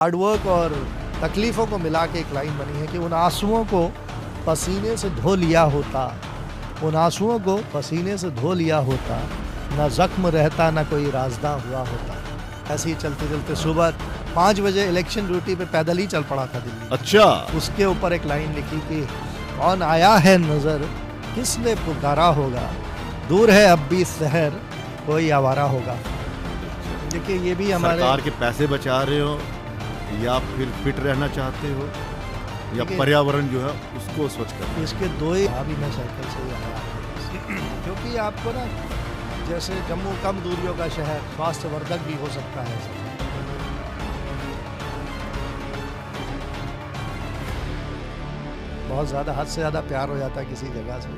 Hard work और तकलीफ़ों को मिला के एक लाइन बनी है कि उन आंसुओं को पसीने से धो लिया होता, उन आंसुओं को पसीने से धो लिया होता, ना ज़ख्म रहता ना कोई राजदा हुआ होता। ऐसे ही चलते चलते सुबह 5 बजे इलेक्शन ड्यूटी पे पैदल ही चल पड़ा था दिल्ली। अच्छा, उसके ऊपर एक लाइन लिखी कि कौन आया है नज़र किसने पुकारा होगा, दूर है अब भी शहर कोई आवारा होगा। देखिए ये भी हमारे सरकार के पैसे बचा रहे हो या फिर फिट रहना चाहते हो या देखिए, पर्यावरण जो है उसको स्वच्छ करना। इसके दो ही अभी मैं साइकिल से ही आया क्योंकि आपको ना जैसे जम्मू कम दूरियों का शहर स्वास्थ्यवर्धक भी हो सकता है। बहुत ज़्यादा हद से ज़्यादा प्यार हो जाता है किसी जगह से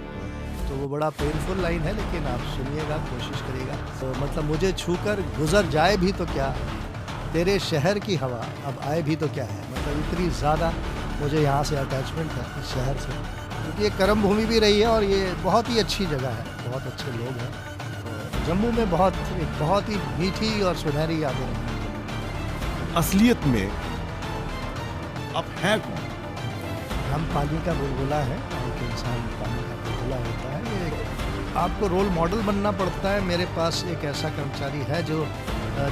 तो वो बड़ा पेनफुल लाइन है, लेकिन आप सुनिएगा, कोशिश करिएगा। तो मतलब मुझे छूकर गुजर जाए भी तो क्या, तेरे शहर की हवा अब आए भी तो क्या है। मतलब इतनी ज़्यादा मुझे यहाँ से अटैचमेंट है इस शहर से, क्योंकि ये कर्म भूमि भी रही है और ये बहुत ही अच्छी जगह है, बहुत अच्छे लोग हैं। तो जम्मू में बहुत ही मीठी और सुनहरी यादें रही। असलियत में आप हैं कौन? हम पानी का बुलबुला है, एक इंसान पानी का बुलबुला होता है। ये आपको रोल मॉडल बनना पड़ता है। मेरे पास एक ऐसा कर्मचारी है जो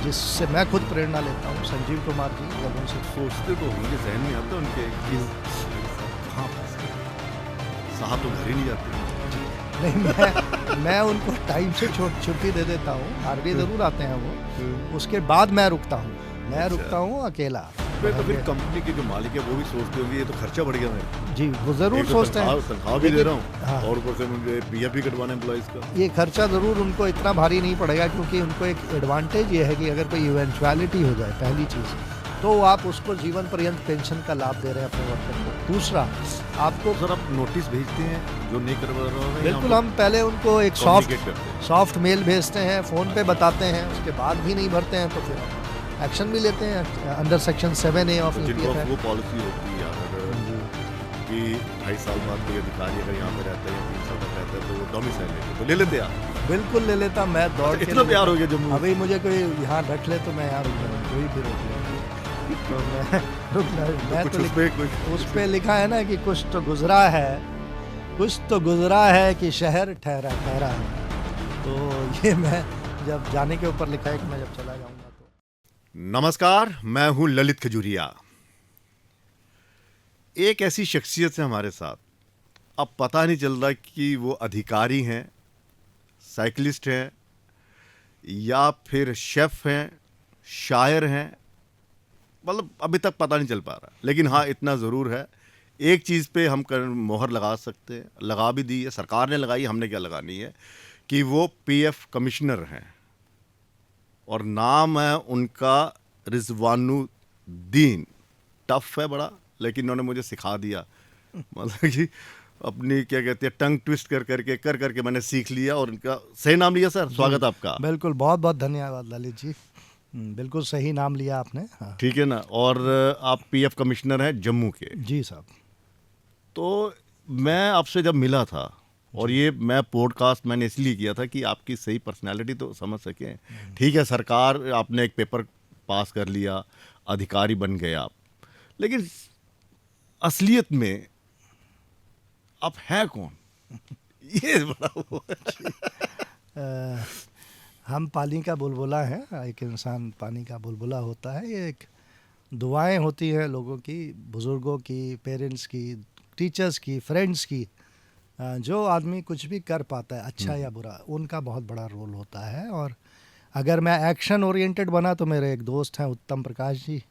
जिससे मैं खुद प्रेरणा लेता हूँ, संजीव कुमार जी। जब उनसे सोचते तो होंगे, जहन में आता उनके कि कहाँ फंसे साहब, तो घर ही नहीं जाते। नहीं, मैं उनको टाइम से छुट्टी दे देता हूँ, हार्डली ज़रूर आते हैं वो। उसके बाद मैं रुकता हूँ, मैं रुकता हूँ अकेला। तो फिर कंपनी के जो मालिक है वो भी सोचते होंगे ये तो खर्चा बढ़ गया मेरा। जी, वो ज़रूर सोचते हैं। तनख्वाह भी दे रहा हूँ हाँ। और ऊपर से मुझे पीएफ भी कटवाना है एम्प्लॉइज का। ये खर्चा ज़रूर उनको इतना भारी नहीं पड़ेगा, क्योंकि उनको एक एडवांटेज ये है कि अगर कोई इवेंचुअलिटी हो जाए, पहली चीज़ तो आप उसको जीवन पर्यंत पेंशन का लाभ दे रहे हैं अपने वर्कर को। दूसरा, आपको सर आप नोटिस भेजते हैं जो नहीं करवा रहा है? बिल्कुल, हम पहले उनको एक सॉफ्ट मेल भेजते हैं, फ़ोन पे बताते हैं, उसके बाद भी नहीं भरते हैं तो फिर एक्शन भी लेते हैं अंडर सेक्शन 7A ऑफ जिनको वो पॉलिसी होती है अगर कि 2.5 साल बाद कोई अधिकारी अगर यहाँ पे रहता है या 3 साल तक रहता है तो वो डोमिसाइल लेते तो ले लेते आप। बिल्कुल ले लेता, मैं दौड़ के इतना प्यार हो गया जम्मू। अभी मुझे कोई यहाँ रख ले तो मैं यहाँ रुक जाऊँ, कोई भी रोक ले तो मैं तो उस पे लिखा है ना कि कुछ तो गुजरा है, कुछ तो गुजरा है कि शहर ठहरा ठहरा है। तो ये मैं जब जाने के ऊपर लिखा है कि मैं जब चला जाऊँगा। नमस्कार, मैं हूं ललित खजूरिया। एक ऐसी शख्सियत है हमारे साथ, अब पता नहीं चल रहा कि वो अधिकारी हैं, साइकिलिस्ट हैं या फिर शेफ हैं, शायर हैं, मतलब अभी तक पता नहीं चल पा रहा। लेकिन हाँ, इतना ज़रूर है, एक चीज़ पे हम मोहर लगा सकते हैं, लगा भी दी है, सरकार ने लगाई, हमने क्या लगानी है, कि वो पीएफ कमिश्नर हैं और नाम है उनका रिजवानुद्दीन। टफ है बड़ा, लेकिन उन्होंने मुझे सिखा दिया, मतलब कि अपनी क्या कहते हैं टंग ट्विस्ट कर करके मैंने सीख लिया और उनका सही नाम लिया। सर स्वागत आपका। बिल्कुल, बहुत बहुत धन्यवाद ललित जी, बिल्कुल सही नाम लिया आपने। हाँ। ठीक है ना। और आप पीएफ कमिश्नर हैं जम्मू के। जी साहब। तो मैं आपसे जब मिला था, और ये मैं पॉडकास्ट मैंने इसलिए किया था कि आपकी सही पर्सनालिटी तो समझ सकें। ठीक है, सरकार, आपने एक पेपर पास कर लिया, अधिकारी बन गए आप, लेकिन असलियत में आप हैं कौन? ये बड़ा वो हम पानी का बुलबुला है, एक इंसान पानी का बुलबुला होता है। ये एक दुआएं होती हैं लोगों की, बुज़ुर्गों की, पेरेंट्स की, टीचर्स की, फ्रेंड्स की। जो आदमी कुछ भी कर पाता है, अच्छा या बुरा, उनका बहुत बड़ा रोल होता है। और अगर मैं एक्शन ओरिएंटेड बना तो मेरे एक दोस्त हैं उत्तम प्रकाश जी,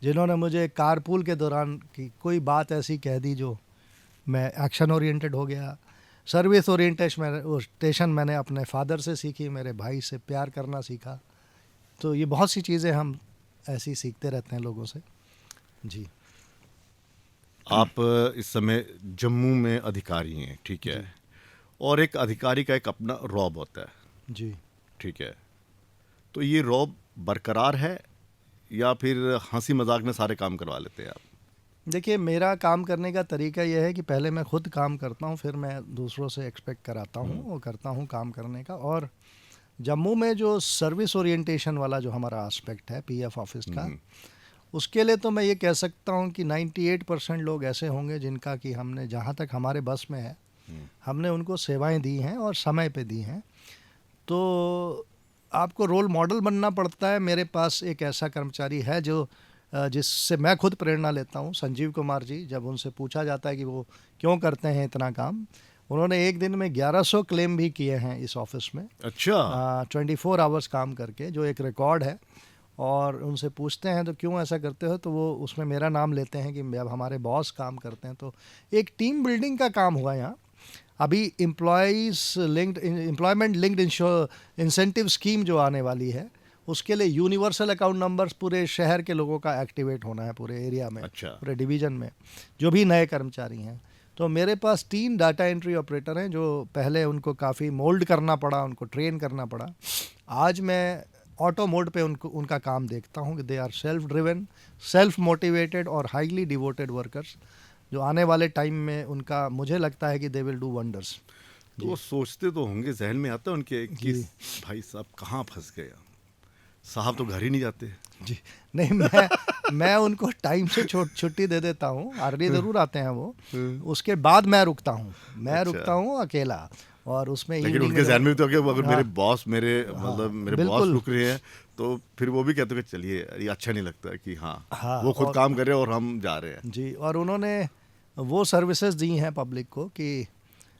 जिन्होंने मुझे कारपूल के दौरान की कोई बात ऐसी कह दी जो मैं एक्शन ओरिएंटेड हो गया। सर्विस ओरिएंटेशन मैंने अपने फादर से सीखी, मेरे भाई से प्यार करना सीखा। तो ये बहुत सी चीज़ें हम ऐसी सीखते रहते हैं लोगों से। जी, आप इस समय जम्मू में अधिकारी हैं, ठीक है, और एक अधिकारी का एक अपना रौब होता है। जी, ठीक है, तो ये रौब बरकरार है या फिर हंसी मजाक में सारे काम करवा लेते हैं आप? देखिए, मेरा काम करने का तरीका यह है कि पहले मैं खुद काम करता हूँ, फिर मैं दूसरों से एक्सपेक्ट कराता हूँ वो करता हूँ काम करने का। और जम्मू में जो सर्विस ओरिएंटेशन वाला जो हमारा एस्पेक्ट है पीएफ ऑफिस का, उसके लिए तो मैं ये कह सकता हूँ कि 98% लोग ऐसे होंगे जिनका कि हमने जहाँ तक हमारे बस में है हमने उनको सेवाएं दी हैं और समय पे दी हैं। तो आपको रोल मॉडल बनना पड़ता है। मेरे पास एक ऐसा कर्मचारी है जो जिससे मैं खुद प्रेरणा लेता हूँ, संजीव कुमार जी। जब उनसे पूछा जाता है कि वो क्यों करते हैं इतना काम, उन्होंने एक दिन में 1100 क्लेम भी किए हैं इस ऑफिस में, अच्छा। 24 आवर्स काम करके, जो एक रिकॉर्ड है। और उनसे पूछते हैं तो क्यों ऐसा करते हो, तो वो उसमें मेरा नाम लेते हैं कि अब हमारे बॉस काम करते हैं। तो एक टीम बिल्डिंग का काम हुआ यहाँ। अभी एम्प्लॉयमेंट लिंक्ड इंसेंटिव स्कीम जो आने वाली है, उसके लिए यूनिवर्सल अकाउंट नंबर्स पूरे शहर के लोगों का एक्टिवेट होना है, पूरे एरिया में, अच्छा। पूरे डिवीज़न में, जो भी नए कर्मचारी हैं। तो मेरे पास 3 डाटा एंट्री ऑपरेटर हैं जो पहले उनको काफ़ी मोल्ड करना पड़ा, उनको ट्रेन करना पड़ा। आज मैं ऑटो मोड पे उनका काम देखता हूँ कि they are self driven, self motivated और हाईली डिवोटेड वर्कर्स, जो आने वाले टाइम में उनका मुझे लगता है कि दे विल डू वंडर्स। तो वो सोचते तो होंगे, जहन में आता है उनके कि भाई साहब कहाँ फंस गए, साहब तो घर ही नहीं जाते। जी नहीं, मैं उनको टाइम से छुट्टी दे देता हूँ, अर्ली ज़रूर आते हैं वो। उसके बाद मैं रुकता हूँ, रुकता हूँ अकेला। और उसमें लेकिन उनके ज़हन में तो अगर मेरे बॉस मतलब मेरे बॉस रुक रहे हैं तो फिर वो भी कहते हैं कि चलिए, ये अच्छा नहीं लगता कि हाँ वो खुद काम कर रहे हैं और हम जा रहे हैं। जी, और उन्होंने वो सर्विसेज दी हैं पब्लिक को कि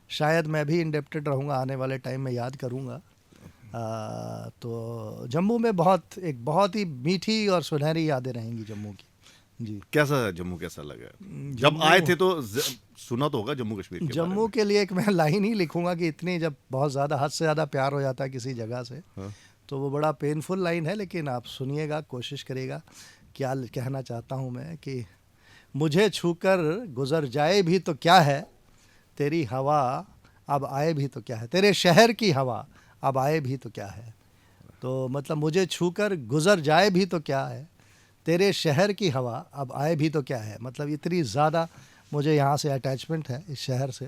शायद मैं भी इंडेप्टेड रहूँगा आने वाले टाइम में, याद करूँगा। तो जम्मू में एक बहुत ही मीठी और सुनहरी यादें रहेंगी जम्मू की। जी, कैसा जम्मू कैसा लगा जब आए थे? तो सुना तो होगा जम्मू कश्मीर के जम्मू के लिए एक मैं लाइन ही लिखूंगा कि इतनी, जब बहुत ज़्यादा हद से ज़्यादा प्यार हो जाता है किसी जगह से, तो वो बड़ा पेनफुल लाइन है, लेकिन आप सुनिएगा, कोशिश करिएगा। क्या कहना चाहता हूँ मैं कि मुझे छूकर गुजर जाए भी तो क्या है, तेरी हवा अब आए भी तो क्या है, तेरे शहर की हवा अब आए भी तो क्या है। तो मतलब मुझे छूकर गुजर जाए भी तो क्या है, तेरे शहर की हवा अब आए भी तो क्या है। मतलब इतनी ज़्यादा मुझे यहाँ से अटैचमेंट है इस शहर से,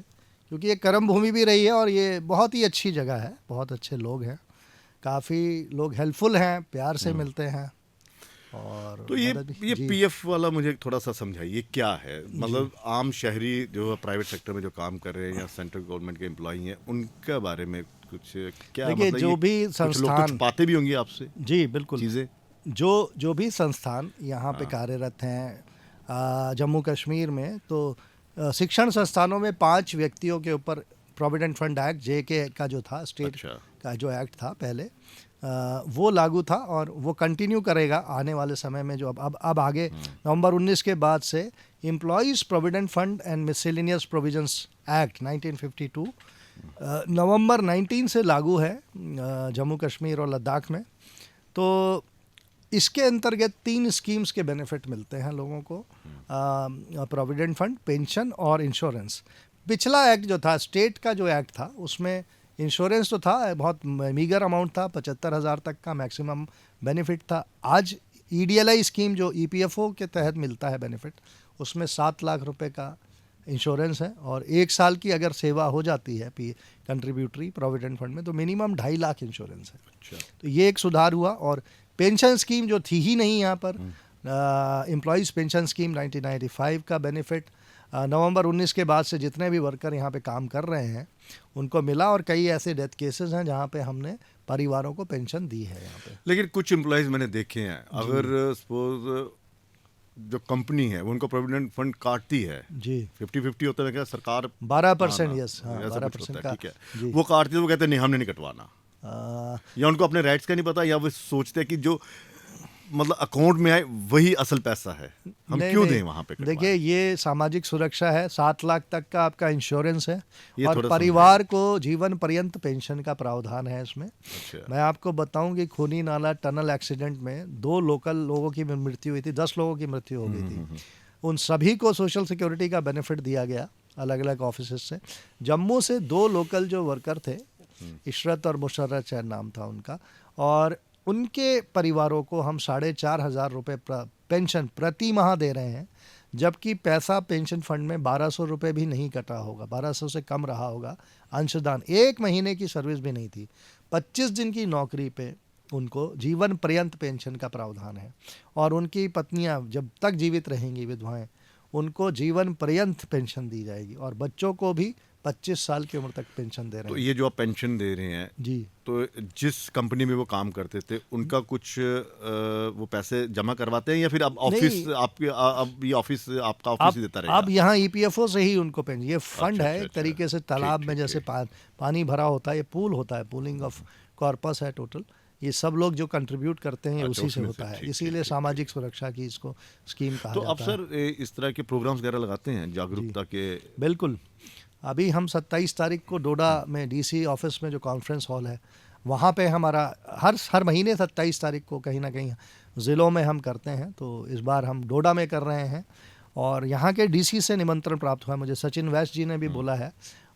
क्योंकि ये कर्म भूमि भी रही है और ये बहुत ही अच्छी जगह है, बहुत अच्छे लोग हैं, काफ़ी लोग हेल्पफुल हैं, प्यार से मिलते हैं। और तो ये पीएफ वाला मुझे थोड़ा सा समझाइए, क्या है? मतलब आम शहरी जो प्राइवेट सेक्टर में जो काम कर रहे हैं या सेंट्रल गवर्नमेंट के एम्प्लॉई हैं, उनके बारे में कुछ क्या? देखिए, जो भी संस्थान, कुछ पाते भी होंगे आपसे। जी बिल्कुल, चीज़ें जो भी संस्थान यहाँ पे कार्यरत हैं जम्मू कश्मीर में, तो शिक्षण संस्थानों में 5 व्यक्तियों के ऊपर प्रोविडेंट फंड एक्ट JK का जो था, स्टेट का जो एक्ट था पहले, वो लागू था और वो कंटिन्यू करेगा आने वाले समय में। जो अब आगे नवंबर 19 के बाद से employees provident fund and miscellaneous provisions act 1952 नवंबर 19 से लागू है जम्मू कश्मीर और लद्दाख में। तो इसके अंतर्गत 3 स्कीम्स के बेनिफिट मिलते हैं लोगों को, प्रोविडेंट फंड, पेंशन और इंश्योरेंस। पिछला एक्ट जो था, स्टेट का जो एक्ट था, उसमें इंश्योरेंस तो था, बहुत मीगर अमाउंट था, 75,000 तक का मैक्सिमम बेनिफिट था। आज EDLI स्कीम जो EPFO के तहत मिलता है बेनिफिट, उसमें 7 लाख रुपए का इंश्योरेंस है और 1 साल की अगर सेवा हो जाती है कंट्रीब्यूटरी प्रोविडेंट फंड में, तो मिनिमम 2.5 लाख इंश्योरेंस है। अच्छा। तो ये एक सुधार हुआ। और पेंशन स्कीम जो थी ही नहीं यहाँ पर, एम्प्लॉयज़ पेंशन स्कीम 1995 का बेनिफिट नवंबर 19 के बाद से जितने भी वर्कर यहाँ पे काम कर रहे हैं उनको मिला। और कई ऐसे डेथ केसेस हैं जहाँ पे हमने परिवारों को पेंशन दी है यहाँ पे। लेकिन कुछ एम्प्लॉयज़ मैंने देखे हैं, अगर सपोज जो कंपनी है वो उनको प्रोविडेंट फंड काटती है, जी 50-50 होता है क्या, सरकार 12%, यस, हाँ 12% का, ठीक है, वो काटती है, वो कहते हैं नहीं हमने नहीं कटवाना, या उनको अपने राइट्स का नहीं पता, या वो सोचते हैं कि जो मतलब अकाउंट में आए वही असल पैसा है, हम क्यों दें वहाँ पे। देखिए, ये सामाजिक सुरक्षा है, 7 लाख तक का आपका इंश्योरेंस है और परिवार को जीवन पर्यंत पेंशन का प्रावधान है इसमें। अच्छा। मैं आपको बताऊं कि खूनी नाला टनल एक्सीडेंट में 2 लोकल लोगों की मृत्यु हुई थी, 10 लोगों की मृत्यु हो गई थी। उन सभी को सोशल सिक्योरिटी का बेनिफिट दिया गया अलग अलग ऑफिस से। जम्मू से 2 लोकल जो वर्कर थे, इशरत और मुशर्रत चैन नाम था उनका, और उनके परिवारों को हम 4,500 रुपये पेंशन प्रति माह दे रहे हैं, जबकि पैसा पेंशन फंड में 1,200 रुपये भी नहीं कटा होगा, 1,200 से कम रहा होगा अंशदान। 1 महीने की सर्विस भी नहीं थी, 25 दिन की नौकरी पे उनको जीवन पर्यंत पेंशन का प्रावधान है। और उनकी पत्नियां जब तक जीवित रहेंगी, विधवाएं, उनको जीवन पर्यंत पेंशन दी जाएगी। और बच्चों को भी 25 साल की उम्र तक पेंशन दे तो रहे हैं। ये जो आप पेंशन दे रहे हैं, जी, तो जिस कंपनी में वो काम करते थे उनका कुछ वो पैसे जमा करवाते हैं, या फिर अब ऑफिस नहीं। आपके अब ये ऑफिस आपका ऑफिस ही देता रहेगा? अब यहाँ ईपीएफओ से ही उनको पेंशन, ये फंड अच्छा, है अच्छा, एक अच्छा। तरीके से, ठीक, तालाब में ठीक, जैसे ठीक। पानी भरा होता है, ये पूल होता है, पूलिंग ऑफ कॉर्पस है टोटल। ये सब लोग जो कंट्रीब्यूट करते हैं अच्छा, उसी से उसमें होता है, ठीक, इसीलिए ठीक, सामाजिक सुरक्षा की इसको स्कीम कहा तो जाता है। अफसर इस तरह के प्रोग्राम्स वगैरह लगाते हैं जागरूकता के? बिल्कुल। अभी हम 27 तारीख को डोडा में डीसी ऑफिस में जो कॉन्फ्रेंस हॉल है, वहाँ पे हमारा हर महीने 27 तारीख को कहीं ना कहीं ज़िलों में हम करते हैं। तो इस बार हम डोडा में कर रहे हैं और यहाँ के डीसी से निमंत्रण प्राप्त हुआ है मुझे, सचिन वैश्य जी ने भी बोला है।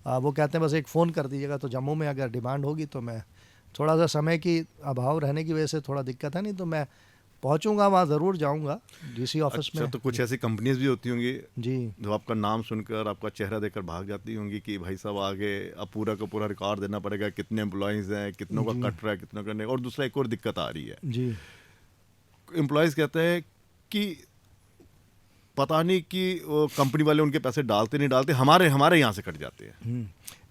वो कहते हैं बस एक फ़ोन कर दीजिएगा, तो जम्मू में अगर डिमांड होगी तो मैं, थोड़ा सा समय की अभाव रहने की वजह से थोड़ा दिक्कत है, नहीं तो मैं पहुँचूँगा वहाँ, ज़रूर जाऊँगा डीसी ऑफिस अच्छा, में। तो कुछ ऐसी कंपनीज भी होती होंगी जी, जो आपका नाम सुनकर, आपका चेहरा देखकर भाग जाती होंगी कि भाई साहब आगे अब पूरा का पूरा रिकॉर्ड देना पड़ेगा, कितने एम्प्लॉयज़ हैं, कितनों का जी। कट रहा है, कितनों का नहीं। और दूसरा एक और दिक्कत आ रही है, जी, एम्प्लॉयज़ कहते हैं कि पता नहीं कि वो कंपनी वाले उनके पैसे डालते नहीं डालते, हमारे यहाँ से कट जाते हैं।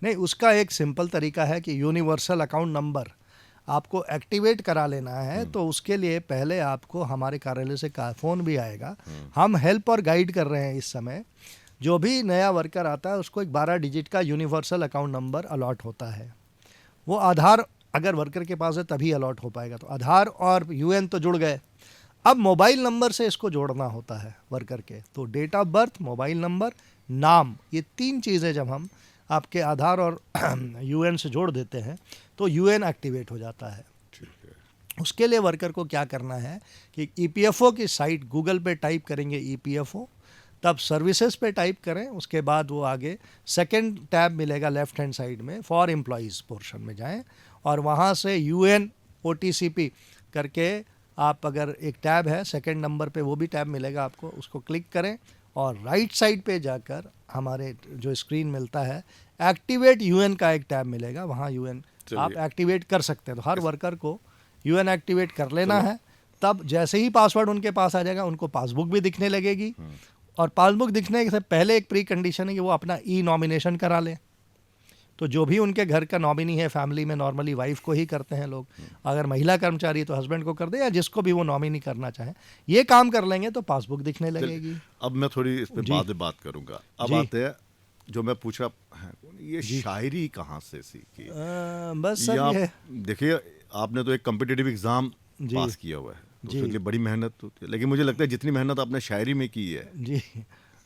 नहीं, उसका एक सिंपल तरीका है कि यूनिवर्सल अकाउंट नंबर आपको एक्टिवेट करा लेना है। तो उसके लिए पहले आपको हमारे कार्यालय से फ़ोन भी आएगा। हम हेल्प और गाइड कर रहे हैं इस समय। जो भी नया वर्कर आता है उसको एक 12 डिजिट का यूनिवर्सल अकाउंट नंबर अलॉट होता है। वो आधार अगर वर्कर के पास है तभी अलॉट हो पाएगा। तो आधार और यूएन तो जुड़ गए, अब मोबाइल नंबर से इसको जोड़ना होता है वर्कर के। तो date of birth, mobile number, नाम, ये 3 चीज़ें जब हम आपके आधार और यूएन से जोड़ देते हैं तो यूएन एक्टिवेट हो जाता है। उसके लिए वर्कर को क्या करना है कि ईपीएफओ की साइट गूगल पे टाइप करेंगे ईपीएफओ, तब सर्विसेज पे टाइप करें, उसके बाद वो आगे सेकंड टैब मिलेगा लेफ्ट हैंड साइड में, फॉर एम्प्लॉयज़ पोर्शन में जाएं और वहाँ से यूएन ओटीसीपी करके आप, अगर एक टैब है सेकंड नंबर पे, वो भी टैब मिलेगा आपको, उसको क्लिक करें और राइट साइड पे जाकर हमारे जो स्क्रीन मिलता है एक्टिवेट यूएन का एक टैब मिलेगा, वहाँ यूएन आप एक्टिवेट कर सकते हैं। तो हर वर्कर को यूएन एक्टिवेट कर लेना है। तब जैसे ही पासवर्ड उनके पास आ जाएगा, उनको पासबुक भी दिखने लगेगी। और पासबुक दिखने से पहले एक प्री कंडीशन है कि वो अपना ई नॉमिनेशन करा लें। तो जो भी उनके घर का नॉमिनी है, फैमिली में नॉर्मली वाइफ को ही करते हैं लोग, अगर महिला कर्मचारी है तो हस्बैंड को कर दे, या जिसको भी वो नॉमिनी करना चाहे, ये काम कर लेंगे तो पासबुक दिखने लगेगी। अब मैं थोड़ी इस पे बाद में बात करूंगा। अब जी। आते हैं जो मैं पूछ रहा है, ये शायरी कहाँ से सीखी? बस सर, ये देखिए, आपने तो एक कॉम्पिटिटिव एग्जाम जी। पास किया हुआ है, तो जी। उसके लिए बड़ी मेहनत होती है, लेकिन मुझे लगता है जितनी मेहनत आपने शायरी में की है, जी,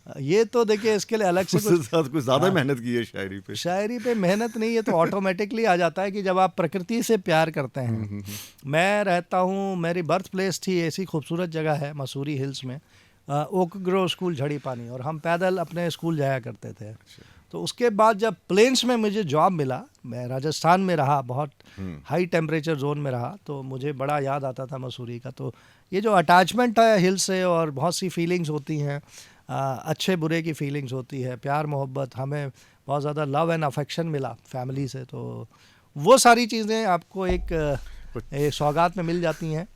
ये तो देखिए इसके लिए अलग से उससे कुछ ज़्यादा मेहनत की है शायरी पे। शायरी पे मेहनत नहीं है, तो ऑटोमेटिकली आ जाता है कि जब आप प्रकृति से प्यार करते हैं। मैं रहता हूँ, मेरी बर्थ प्लेस थी, ऐसी खूबसूरत जगह है मसूरी हिल्स में, ओक ग्रो स्कूल झड़ी पानी, और हम पैदल अपने स्कूल जाया करते थे। तो उसके बाद जब प्लेन्स में मुझे जॉब मिला, मैं राजस्थान में रहा, बहुत हाई टेम्परेचर जोन में रहा, तो मुझे बड़ा याद आता था मसूरी का। तो ये जो अटैचमेंट है हिल से, और बहुत सी फीलिंग्स होती हैं, अच्छे बुरे की फीलिंग्स होती है, प्यार मोहब्बत, हमें बहुत ज़्यादा लव एंड अफेक्शन मिला फैमिली से, तो वो सारी चीज़ें आपको एक सौगात में मिल जाती हैं।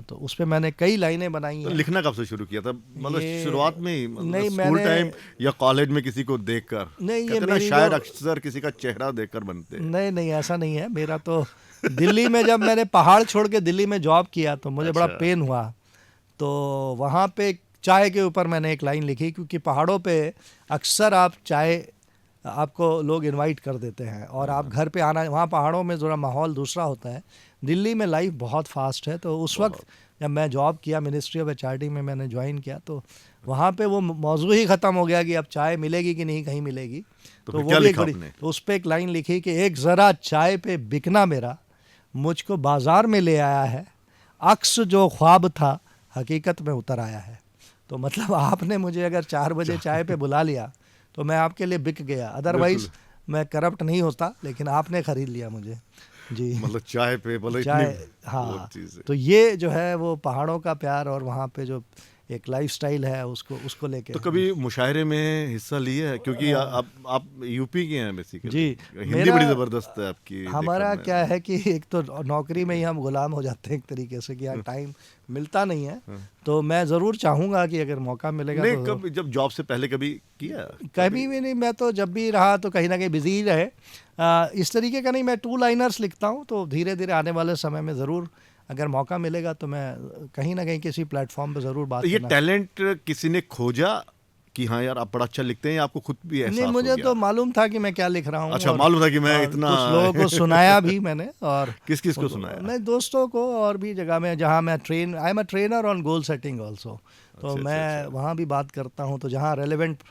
तो उस पर मैंने कई लाइनें बनाई तो हैं। लिखना कब से शुरू किया था? मतलब शुरुआत में ही, मतलब नहीं, स्कूल मैंने टाइम या कॉलेज में किसी को देखकर? नहीं, ये कहते ना मेरी शायर जो अक्सर किसी का चेहरा देखकर बनते हैं। नहीं, ऐसा नहीं है। मेरा तो दिल्ली में, जब मैंने पहाड़ छोड़ के दिल्ली में जॉब किया तो मुझे बड़ा पेन हुआ। तो वहाँ पे चाय के ऊपर मैंने एक लाइन लिखी, क्योंकि पहाड़ों पे अक्सर आप चाय, आपको लोग इनवाइट कर देते हैं और आप घर पे आना, वहाँ पहाड़ों में ज़रा माहौल दूसरा होता है। दिल्ली में लाइफ बहुत फास्ट है। तो उस वक्त जब मैं जॉब किया, मिनिस्ट्री ऑफ एचआरडी में मैंने ज्वाइन किया, तो वहाँ पे वो मौजू ही ख़त्म हो गया कि अब चाय मिलेगी कि नहीं, कहीं मिलेगी। तो फिर वो क्या भी लिखा आपने? तो उस पर एक लाइन लिखी कि एक ज़रा चाय पे बिकना मेरा मुझको बाज़ार में ले आया है, अक्स जो ख्वाब था हकीकत में उतर आया है। तो मतलब आपने मुझे अगर 4 बजे चाय पे बुला लिया तो मैं आपके लिए बिक गया, अदरवाइज मैं करप्ट नहीं होता, लेकिन आपने ख़रीद लिया मुझे। जी, मतलब चाय पे, मतलब चाय, इतनी हाँ। चीज़ है। तो ये जो है वो पहाड़ों का प्यार, और वहाँ पे जो एक लाइफस्टाइल है, उसको लेके। तो कभी मुशायरे में हिस्सा लिए है, क्योंकि आप यूपी के हैं बेसिकली। जी, हिंदी बड़ी जबरदस्त है आपकी। हमारा देखा क्या है कि एक तो नौकरी में ही हम गुलाम हो जाते हैं एक तरीके से, कि यहाँ टाइम मिलता नहीं है। तो मैं ज़रूर चाहूँगा कि अगर मौका मिलेगा नहीं, तो। कब जब जॉब से पहले कभी किया? कभी भी नहीं, मैं तो जब भी रहा तो कहीं ना कहीं बिजी ही रहे। इस तरीके का नहीं, मैं 2 लाइनर्स लिखता हूँ, तो धीरे धीरे आने वाले समय में ज़रूर अगर मौका मिलेगा तो मैं कहीं ना कहीं किसी प्लेटफॉर्म पे ज़रूर बात तो ये करना। टैलेंट किसी ने खोजा कि हाँ यार आप बड़ा अच्छा लिखते हैं, या आपको खुद भी एहसास नहीं, हो मुझे गया? तो मालूम था कि मैं क्या लिख रहा हूँ। अच्छा, और मालूम था कि मैं और इतना कुछ लोगों को सुनाया भी मैंने। और किस किस को सुनाया? मैं दोस्तों को, और भी जगह में जहाँ मैं I am a trainer on goal setting also. तो अच्छा, मैं अच्छा। वहाँ भी बात करता हूँ, तो जहाँ रेलेवेंट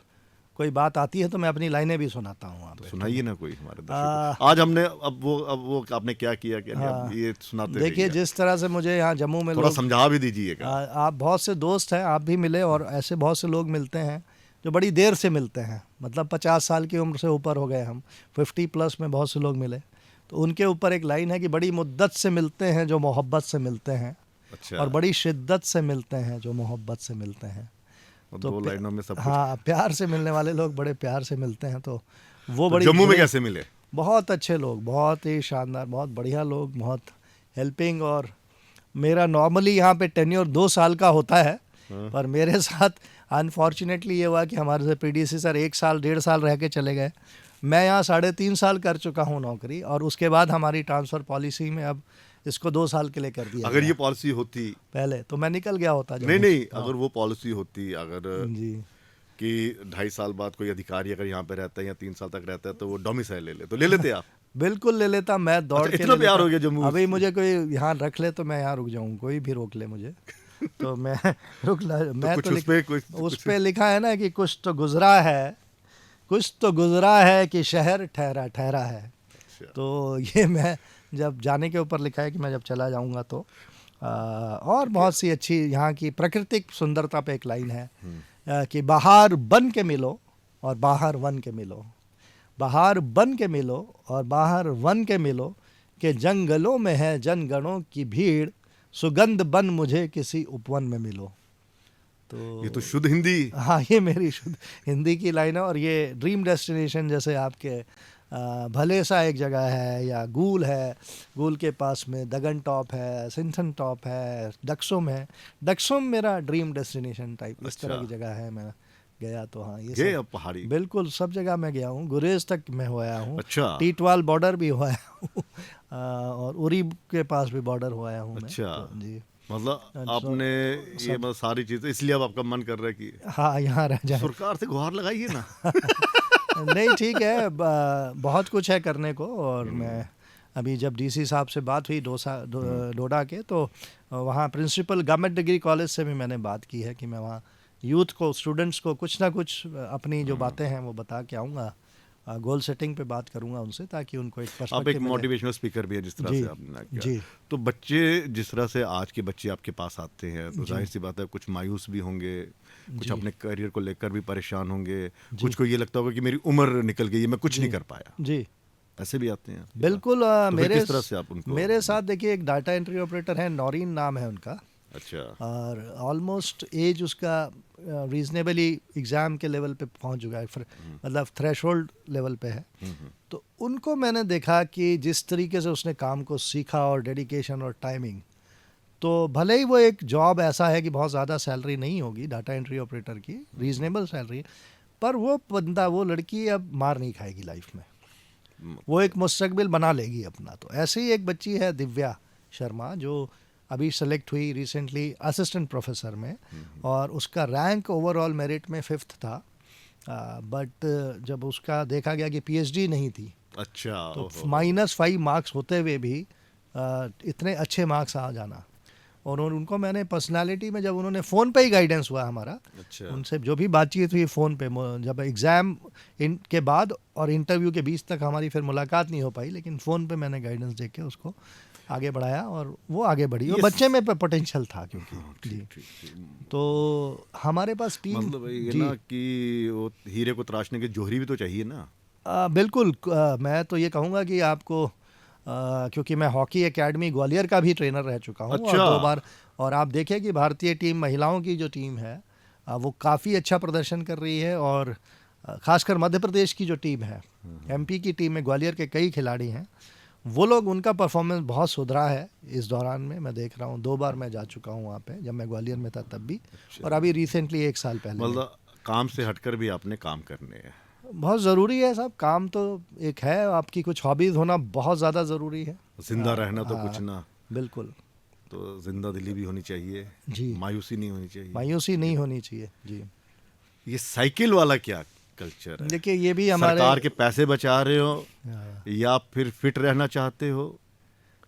कोई बात आती है तो मैं अपनी लाइनें भी सुनाता हूँ वहाँ तो पे। सुनाइए ना कोई हमारे दर्शकों को। आज हमने अब वो आपने क्या किया कि हाँ, अब ये सुनाते देखिए रहिए। जिस तरह से मुझे यहाँ जम्मू में थोड़ा लोग, समझा भी दीजिएगा। आप बहुत से दोस्त हैं, आप भी मिले, और ऐसे बहुत से लोग मिलते हैं जो बड़ी देर से मिलते हैं, मतलब 50 साल की उम्र से ऊपर हो गए हम, 50 प्लस में बहुत से लोग मिले। तो उनके ऊपर एक लाइन है कि बड़ी मुद्दत से मिलते हैं जो मोहब्बत से मिलते हैं, अच्छा, और बड़ी शिद्दत से मिलते हैं जो मोहब्बत से मिलते हैं। और तो 2 लाइनों में सब कुछ। हाँ, प्यार से मिलने वाले लोग बड़े प्यार से मिलते हैं। तो वो तो बड़ी जम्मू में ग्रेट, कैसे मिले? बहुत अच्छे लोग, बहुत ही शानदार, बहुत बढ़िया लोग, बहुत हेल्पिंग। और मेरा नॉर्मली यहाँ पे टेन्योर 2 साल का होता है, पर मेरे साथ अनफॉर्चुनेटली ये हुआ कि हमारे से प्रीडिसेसर 1 साल 1.5 साल रह के चले गए। मैं यहाँ 3.5 साल कर चुका हूँ नौकरी, और उसके बाद हमारी ट्रांसफ़र पॉलिसी में अब इसको 2 साल के लिए कर दिया अगर गया। ये पॉलिसी होती, पहले तो मैं निकल गया होता जब नहीं, अगर वो पॉलिसी होती, अगर जी, कि 2.5 साल बाद कोई अधिकारी अगर यहाँ पे रहता है या 3 साल तक रहता है तो वो डोमिसाइल ले ले, तो ले लेते आप? बिल्कुल ले लेता, मैं दौड़ अच्छा, के इतना ले प्यार लेता। हो गया जम्मू अभी से? मुझे कोई यहाँ रख ले तो मैं यहाँ रुक जाऊँ, कोई भी रोक ले मुझे तो मैं मैं कुछ तो उस पे कुछ उस पे लिखा है ना कि कुछ तो गुजरा है, कुछ तो गुजरा है कि शहर ठहरा ठहरा है। अच्छा। तो ये मैं जब जाने के ऊपर लिखा है कि मैं जब चला जाऊंगा तो और बहुत सी अच्छी यहाँ की प्राकृतिक सुंदरता पे एक लाइन है कि बाहर बन के मिलो और बाहर वन के मिलो, बाहर बन के मिलो और बाहर वन के मिलो, कि जंगलों में है जनगणों की भीड़, सुगंध बन मुझे किसी उपवन में मिलो। तो ये तो शुद्ध हिंदी। हाँ, ये मेरी शुद्ध हिंदी की लाइन है। और ये ड्रीम डेस्टिनेशन जैसे आपके भले सा एक जगह है, या गूल है, गूल के पास में दगन टॉप है, सिंथन टॉप है, डक्सुम है। डक्सुम मेरा ड्रीम डेस्टिनेशन टाइप इस तरह की जगह है। मैं गया तो हाँ, ये गए सब अब पहाड़ी? बिल्कुल सब जगह मैं गया हूँ, गुरेज तक मैं होया हूँ। अच्छा। टीटवाल बॉर्डर भी होया हूँ और उरी के पास भी बॉर्डर होया हूँ मैं। अच्छा, तो जी, मतलब आपने ये मतलब सारी चीजें, इसलिए अब आपका मन कर रहा है कि हाँ यहाँ रह जाए। सरकार से गुहार लगाइए ना। नहीं, ठीक है, बहुत कुछ है करने को। और मैं अभी जब डीसी साहब से बात हुई डोडा के, तो वहाँ प्रिंसिपल गवर्नमेंट डिग्री कॉलेज से भी मैंने बात की है कि मैं वहाँ यूथ को, स्टूडेंट्स को कुछ ना कुछ अपनी जो बातें हैं वो बता के आऊँगा। गोल सेटिंग पे बात करूँगा उनसे, ताकि उनको एक आप एक पर्सपेक्टिव मिले। मोटिवेशनल स्पीकर भी है जिस तरह जी, से आपने किया। जी। तो बच्चे जिस तरह से आज के बच्चे आपके पास आते हैं, तो जाहिर सी बात है कुछ मायूस भी होंगे, कुछ अपने करियर को लेकर भी परेशान होंगे, कुछ को ये लगता होगा कि मेरी उम्र निकल गई है, मैं कुछ नहीं कर पाया। जी, ऐसे भी आते हैं आपके बिल्कुल। पास? तो फिर मेरे किस तरह से आप उनको? मेरे साथ देखिए एक डाटा एंट्री ऑपरेटर है, नौरीन नाम है उनका। अच्छा। और ऑलमोस्ट एज उसका रीजनेबली एग्ज़ाम के लेवल पे पहुंच चुका है, मतलब थ्रेशोल्ड लेवल पे है। तो उनको मैंने देखा कि जिस तरीके से उसने काम को सीखा, और डेडिकेशन और टाइमिंग, तो भले ही वो एक जॉब ऐसा है कि बहुत ज़्यादा सैलरी नहीं होगी डाटा एंट्री ऑपरेटर की, रीजनेबल सैलरी, पर वो बंदा, वो लड़की अब मार नहीं खाएगी लाइफ में, वो एक मुस्तकबिल बना लेगी अपना। तो ऐसे ही एक बच्ची है दिव्या शर्मा, जो अभी सेलेक्ट हुई रिसेंटली असिस्टेंट प्रोफेसर में, और उसका रैंक ओवरऑल मेरिट में 5th था। बट जब उसका देखा गया कि पीएचडी नहीं थी, अच्छा। तो -5 मार्क्स होते हुए भी इतने अच्छे मार्क्स आ जाना। और उनको मैंने पर्सनालिटी में, जब उन्होंने फ़ोन पे ही गाइडेंस हुआ हमारा, अच्छा। उनसे जो भी बातचीत हुई फ़ोन पे, जब एग्ज़ाम के बाद और इंटरव्यू के बीच तक हमारी फिर मुलाकात नहीं हो पाई, लेकिन फ़ोन पे मैंने गाइडेंस दे के उसको आगे बढ़ाया, और वो आगे बढ़ी। और बच्चे में पोटेंशियल था क्योंकि जी। तो हमारे पास टीम, मतलब ये ना कि वो हीरे को तराशने के जोहरी भी तो चाहिए ना। बिल्कुल। मैं तो ये कहूँगा कि आपको, क्योंकि मैं हॉकी एकेडमी ग्वालियर का भी ट्रेनर रह चुका हूँ। अच्छा। और और आप देखें कि भारतीय टीम, महिलाओं की जो टीम है वो काफ़ी अच्छा प्रदर्शन कर रही है। और ख़ासकर मध्य प्रदेश की जो टीम है, एमपी की टीम में ग्वालियर के कई खिलाड़ी हैं, वो लोग, उनका परफॉर्मेंस बहुत सुधरा है इस दौरान में। मैं देख रहा हूँ, 2 बार मैं जा चुका हूँ वहाँ पे, जब मैं ग्वालियर में था तब भी, और अभी रिसेंटली 1 साल पहले में। मतलब काम से हटकर भी आपने काम करने हैं। बहुत ज़रूरी है साहब, काम तो एक है, आपकी कुछ हॉबीज़ होना बहुत ज़्यादा ज़रूरी है। जिंदा रहना तो हाँ, कुछ ना, बिल्कुल तो जिंदा दिली भी होनी चाहिए, जी, मायूसी नहीं होनी चाहिए। मायूसी नहीं होनी चाहिए जी। ये साइकिल वाला क्या कल्चर है? देखिए ये भी हमारे सरकार के पैसे बचा रहे हो हाँ, या फिर फिट रहना चाहते हो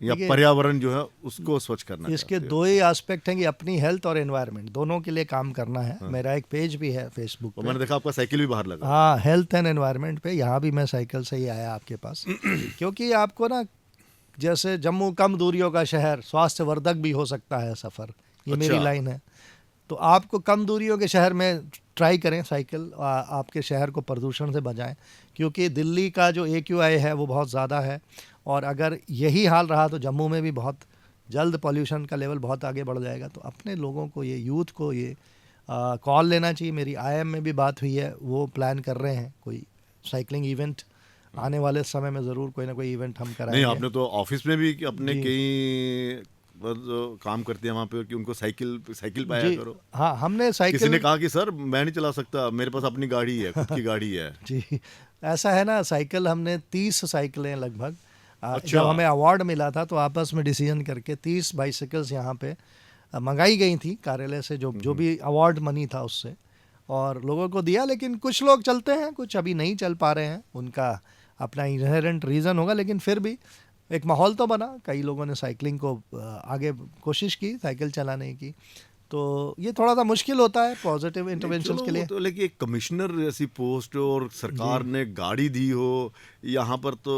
या देखिए, पर्यावरण जो है उसको स्वच्छ करना इसके चाहते हो? 2 ही एस्पेक्ट हैं कि अपनी हेल्थ और एनवायरनमेंट दोनों के लिए काम करना है। मेरा एक पेज भी है फेसबुक और पे, मैंने देखा आपका साइकिल भी बाहर लगा। हाँ, हेल्थ एंड एनवायरनमेंट पे। यहाँ भी मैं साइकिल से ही आया आपके पास क्योंकि आपको ना, जैसे जम्मू कम दूरियों का शहर, स्वास्थ्यवर्धक भी हो सकता है सफ़र, ये मेरी अच्छा। लाइन है। तो आपको कम दूरियों के शहर में ट्राई करें साइकिल, आपके शहर को प्रदूषण से बचाएं, क्योंकि दिल्ली का जो AQI है वो बहुत ज़्यादा है, और अगर यही हाल रहा तो जम्मू में भी बहुत जल्द पॉल्यूशन का लेवल बहुत आगे बढ़ जाएगा। तो अपने लोगों को, ये यूथ को ये कॉल लेना चाहिए। मेरी IIM में भी बात हुई है, वो प्लान कर रहे हैं कोई साइकिलिंग इवेंट, आने वाले समय में ज़रूर कोई ना कोई इवेंट हम नहीं, कराएंगे। आपने तो ऑफिस में भी अपने जी। कई जो काम करते हैं वहाँ पे कि उनको साइकिल पाया जी, करो। हाँ, हमने किसी ने साइकिल, कहा कि सर मैं नहीं चला सकता, मेरे पास अपनी गाड़ी है, खुद की गाड़ी है। जी, ऐसा है ना, साइकिल हमने 30 साइकिलें लगभग, अच्छा। जब हमें अवार्ड मिला था तो आपस में डिसीजन करके 30 बाइसिकल्स यहाँ पे मंगाई गई थी कार्यालय से, जो भी अवार्ड मनी था उससे, और लोगों को दिया। लेकिन कुछ लोग चलते हैं, कुछ अभी नहीं चल पा रहे हैं, उनका अपना इनहेरेंट रीज़न होगा, लेकिन फिर भी एक माहौल तो बना, कई लोगों ने साइकिलिंग को आगे कोशिश की, साइकिल चलाने की। तो ये थोड़ा सा मुश्किल होता है पॉजिटिव इंटरवेंशन चलो के वो लिए। तो, लेकिन एक कमिश्नर जैसी पोस्ट और सरकार ने गाड़ी दी हो, यहाँ पर तो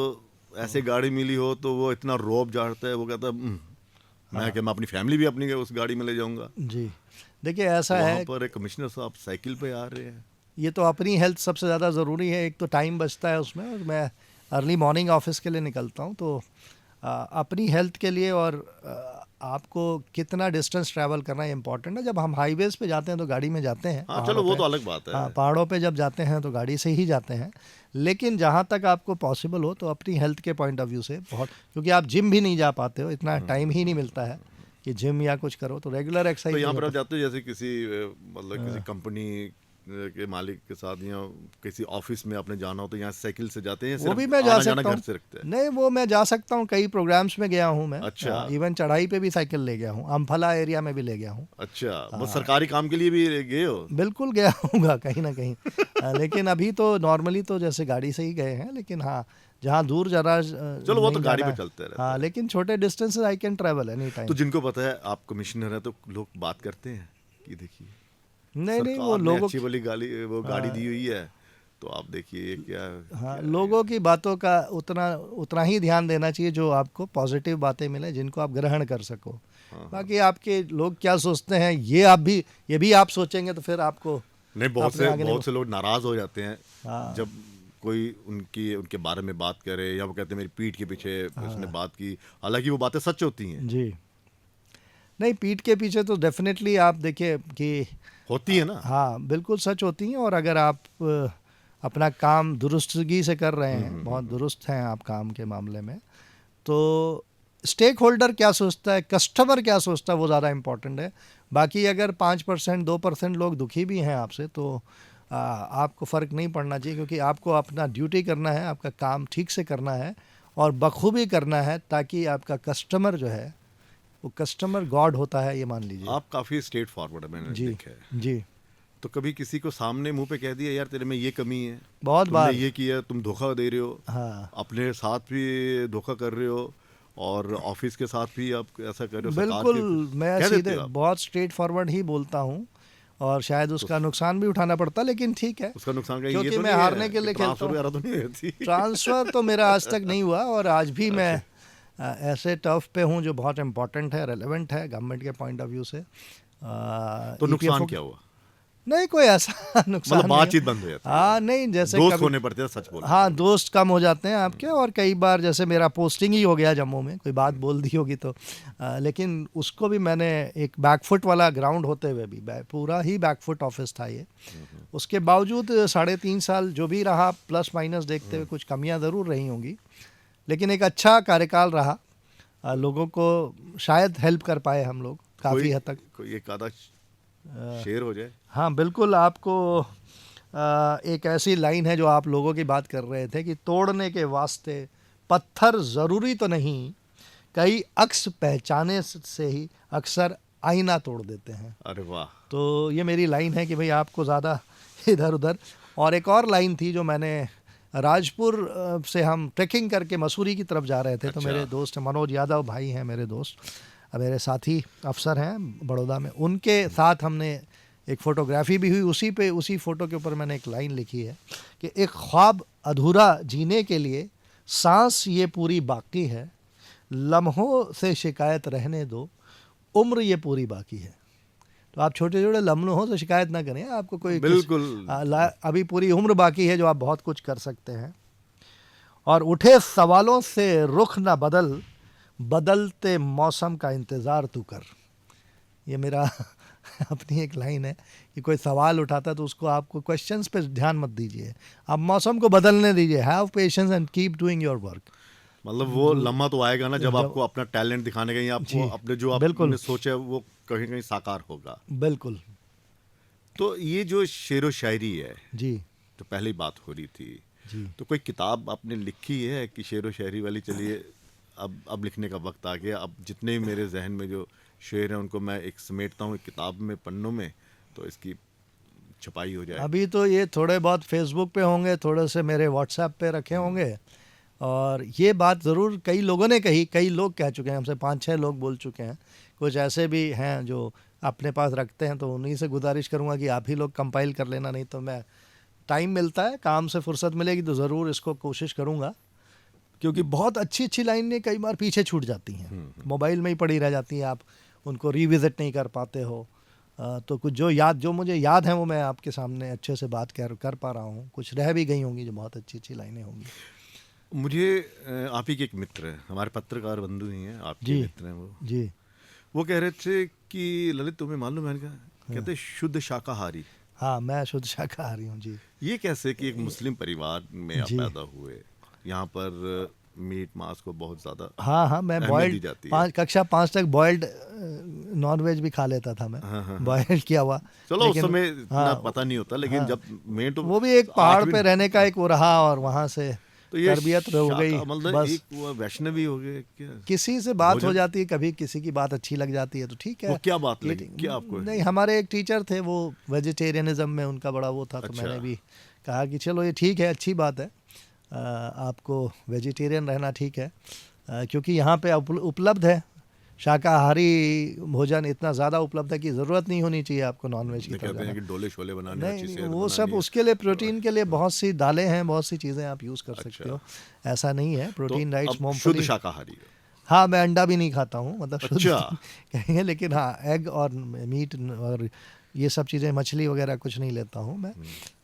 ऐसे गाड़ी मिली हो तो वो इतना रौब झाड़ता है, वो कहता है मैं अपनी फैमिली भी अपनी उस गाड़ी में ले जाऊंगा। जी, देखिए ऐसा वहाँ है, पर एक कमिश्नर साहब साइकिल पे आ रहे हैं। ये तो अपनी हेल्थ सबसे ज़्यादा ज़रूरी है। एक तो टाइम बचता है उसमें, और मैं अर्ली मॉर्निंग ऑफिस के लिए निकलता हूँ, तो अपनी हेल्थ के लिए और आपको कितना डिस्टेंस ट्रैवल करना है इम्पॉर्टेंट है। जब हम हाईवेज़ पे जाते हैं तो गाड़ी में जाते हैं, हाँ चलो पहाड़ों वो पे, तो अलग बात है। हाँ, पहाड़ों पे जब जाते हैं तो गाड़ी से ही जाते हैं। लेकिन जहाँ तक आपको पॉसिबल हो तो अपनी हेल्थ के पॉइंट ऑफ व्यू से बहुत, क्योंकि आप जिम भी नहीं जा पाते हो, इतना टाइम ही नहीं मिलता है कि जिम या कुछ करो, तो रेगुलर तो एक्सरसाइज यहाँ नहीं पर आप होता। जाते हो जैसे किसी मतलब किसी कंपनी के मालिक के साथ या किसी ऑफिस में आपने जाना हो तो यहाँ साइकिल से जाते हैं या वो सिर्फ भी मैं जा आना जाना सकता घर हूँ, से रखते हैं? नहीं वो मैं जा सकता हूँ, कई प्रोग्राम्स में गया हूँ मैं। अच्छा। इवन चढ़ाई पे भी साइकिल ले गया हूँ, अम्फला एरिया में भी ले गया हूँ। अच्छा, बस सरकारी काम के लिए भी गए हो? बिल्कुल गया हूँगा कहीं ना कहीं। लेकिन अभी तो नॉर्मली तो जैसे गाड़ी से ही गए हैं, लेकिन हाँ, जहाँ दूर जरा चलो वो तो नहीं गाड़ी जाना पे है, चलते रहते हाँ, हैं। लेकिन छोटे distances I can travel any तो टाइम। जिनको पता है आप कमिश्नर हैं तो लोग बात करते हैं कि देखिए नहीं नहीं, वो सरकार ने लोगों अच्छी वाली गाड़ी दी हुई है, तो आप देखिए ये क्या हाँ, क्या लोगों की बातों का उतना उतना ही ध्यान देना चाहिए जो आपको पॉजिटिव बातें मिले, जिनको आप ग्रहण कर सको। बाकी आपके लोग क्या सोचते हैं, ये भी आप सोचेंगे तो फिर आपको नहीं, अपने आगे नहीं बहुत से लोग नाराज हो जाते हैं हाँ। जब कोई उनके बारे में बात करे या वो कहते हैं मेरी पीठ के पीछे उसने बात की, हालांकि वो बातें सच होती हैं। जी, नहीं, पीठ के पीछे तो डेफिनेटली आप देखिए कि होती है ना। हाँ, बिल्कुल सच होती हैं। और अगर आप अपना काम दुरुस्तगी से कर रहे हैं, बहुत दुरुस्त हैं आप काम के मामले में, तो स्टेक होल्डर क्या सोचता है, कस्टमर क्या सोचता है, वो ज़्यादा इम्पोर्टेंट है। बाकी अगर 5% 2% लोग दुखी भी हैं आपसे, तो आपको फ़र्क नहीं पड़ना चाहिए, क्योंकि आपको अपना ड्यूटी करना है, आपका काम ठीक से करना है और बखूबी करना है, ताकि आपका कस्टमर जो है, वो कस्टमर गॉड होता है, ये मान लीजिए। आप काफी स्ट्रेट फॉरवर्ड है, मैंने जी देखा है। जी, तो कभी किसी को सामने मुंह पे कह दिया यार तेरे में ये कमी है, बहुत तुमने बार। ये किया, तुम धोखा दे रहे हो, हाँ, अपने साथ भी धोखा कर रहे हो और ऑफिस के साथ भी आप ऐसा कर रहे हो, सरकार बिल्कुल, के मैं कह देते सीधे हो आप? बहुत स्ट्रेट फॉरवर्ड ही बोलता हूँ, और शायद उसका नुकसान भी उठाना पड़ता, लेकिन ठीक है, उसका नुकसान कहीं ये क्योंकि तो मैं नहीं हारने है के लिए कि खेलता ट्रांसफर हूँ। वगैरह तो नहीं होती? ट्रांसफ़र तो मेरा आज तक नहीं हुआ, और आज भी मैं ऐसे टर्फ पे हूँ जो बहुत इम्पोर्टेंट है, रेलेवेंट है गवर्नमेंट के पॉइंट ऑफ व्यू से। तो नुकसान EPFO क्या हुआ? नहीं कोई ऐसा नुकसान मतलब नहीं है। बातचीत बंद हो जाती है, हाँ नहीं, जैसे दोस्त कभी होने पड़ते हैं, सच बोलो। हाँ दोस्त कम हो जाते हैं आपके, और कई बार जैसे मेरा पोस्टिंग ही हो गया जम्मू में, कोई बात बोल दी होगी तो लेकिन उसको भी मैंने एक बैकफुट वाला ग्राउंड होते हुए भी पूरा ही बैकफुट ऑफिस था ये, उसके बावजूद 3.5 साल जो भी रहा, प्लस माइनस देखते हुए कुछ कमियां ज़रूर रही होंगी, लेकिन एक अच्छा कार्यकाल रहा। लोगों को शायद हेल्प कर पाए हम लोग काफ़ी हद तक। कोई एक आधा शेर हो जाए। हाँ बिल्कुल, आपको एक ऐसी लाइन है जो आप लोगों की बात कर रहे थे कि तोड़ने के वास्ते पत्थर ज़रूरी तो नहीं, कई अक्स पहचाने से ही अक्सर आईना तोड़ देते हैं। अरे वाह। तो ये मेरी लाइन है कि भाई आपको ज़्यादा इधर उधर। और एक और लाइन थी जो मैंने राजपुर से हम ट्रैकिंग करके मसूरी की तरफ जा रहे थे, तो अच्छा। मेरे दोस्त मनोज यादव भाई हैं मेरे दोस्त, मेरे साथी अफसर हैं बड़ौदा में, उनके साथ हमने एक फ़ोटोग्राफी भी हुई। उसी फ़ोटो के ऊपर मैंने एक लाइन लिखी है कि एक ख्वाब अधूरा जीने के लिए सांस ये पूरी बाकी है, लम्हों से शिकायत रहने दो, उम्र ये पूरी बाकी है। तो आप छोटे छोटे लम्हों से शिकायत ना करें, आपको कोई बिल्कुल। अभी पूरी उम्र बाकी है जो आप बहुत कुछ कर सकते हैं। और उठे सवालों से रुख ना बदल, बदलते मौसम का इंतज़ार तू कर। ये मेरा अपनी एक लाइन है कि कोई सवाल उठाता है तो उसको आपको क्वेश्चंस पे ध्यान मत दीजिए, आप मौसम को बदलने दीजिए। Have patience and keep doing your work. मतलब वो लम्हा तो आएगा ना जब जब- आपको अपना टैलेंट दिखाने का, या आपको जी, अपने जो बिल्कुल। आपने सोचा है वो कहीं कहीं साकार होगा। बिल्कुल तो ये जो शेरो शायरी है, जी तो पहली बात हो रही थी, जी। तो कोई किताब आपने लिखी है कि शेरो शायरी वाली, चलिए अब लिखने का वक्त आ गया, अब जितने भी मेरे जहन में जो शेर हैं उनको मैं एक समेटता हूँ एक किताब में, पन्नों में, तो इसकी छपाई हो जाए। अभी तो ये थोड़े बहुत फेसबुक पे होंगे, थोड़े से मेरे व्हाट्सएप पे रखे होंगे, और ये बात ज़रूर कई लोगों ने कही, कई लोग कह चुके हैं हमसे, 5-6 लोग बोल चुके हैं। कुछ ऐसे भी हैं जो अपने पास रखते हैं, तो उन्हीं से गुजारिश करूंगा कि आप ही लोग कंपाइल कर लेना, नहीं तो मैं, टाइम मिलता है, काम से फुर्सत मिलेगी तो ज़रूर इसको कोशिश करूंगा, क्योंकि बहुत अच्छी अच्छी लाइनें कई बार पीछे छूट जाती हैं, मोबाइल में ही पड़ी रह जाती हैं, आप उनको रिविज़िट नहीं कर पाते हो। तो कुछ जो मुझे याद है वो मैं आपके सामने अच्छे से बात कर पा रहा हूँ, कुछ रह भी गई होंगी जो बहुत अच्छी अच्छी लाइनें होंगी। मुझे आप ही के एक मित्र हैं, हमारे पत्रकार बंधु ही हैं, आपके जी मित्र हैं जी। वो कह रहे थे कि ललित तुम्हें मालूम है, कहते शुद्ध शाकाहारी। हाँ मैं शुद्ध शाकाहारी हूँ जी। ये कैसे कि एक मुस्लिम परिवार में आप जी। पैदा हुए, यहाँ पर मीट मांस को बहुत ज्यादा हाँ हाँ, मैं अहमियत दी बॉयल्ड जाती है। कक्षा 5 तक बॉयल्ड नॉन वेज भी खा लेता था मैं, हाँ, हाँ, हाँ। बॉयल्ड किया हुआ। चलो उस लेकिन समय इतना हाँ, पता नहीं होता, लेकिन हाँ, जब मैं तो वो भी एक पहाड़ 8वीं पे रहने का एक वो रहा, और वहाँ से तो ये तरबियत हो गई। मतलब बस एक वो वैष्णवी हो गए क्या? किसी से बात हो भोजन? जाती है, कभी किसी की बात अच्छी लग जाती है तो ठीक है। वो क्या बात लगी, Eating- क्या आपको? नहीं, हमारे एक टीचर थे, वो वेजिटेरियनिज्म में उनका बड़ा वो था, तो अच्छा। मैंने भी कहा कि चलो ये ठीक है, अच्छी बात है, आपको वेजिटेरियन रहना ठीक है, क्योंकि यहाँ पे उपलब्ध है शाकाहारी भोजन, इतना ज़्यादा उपलब्ध है कि ज़रूरत नहीं होनी चाहिए आपको नॉनवेज की तरफ कहते हैं जाना। कि डोले शोले बनाने, नहीं अच्छी नहीं, सेहत वो बनानी सब है। उसके लिए, प्रोटीन के लिए बहुत सी दालें हैं, बहुत सी चीज़ें आप यूज़ कर सकते अच्छा। हो, ऐसा नहीं है। तो प्रोटीन राइट्स, अब शुद्ध मूंगफली। शाकाहारी हो। हाँ मैं अंडा भी नहीं खाता हूँ, मतलब शुद्ध अच्छा। कहेंगे, लेकिन हाँ एग और मीट और ये सब चीज़ें, मछली वगैरह कुछ नहीं लेता हूँ मैं।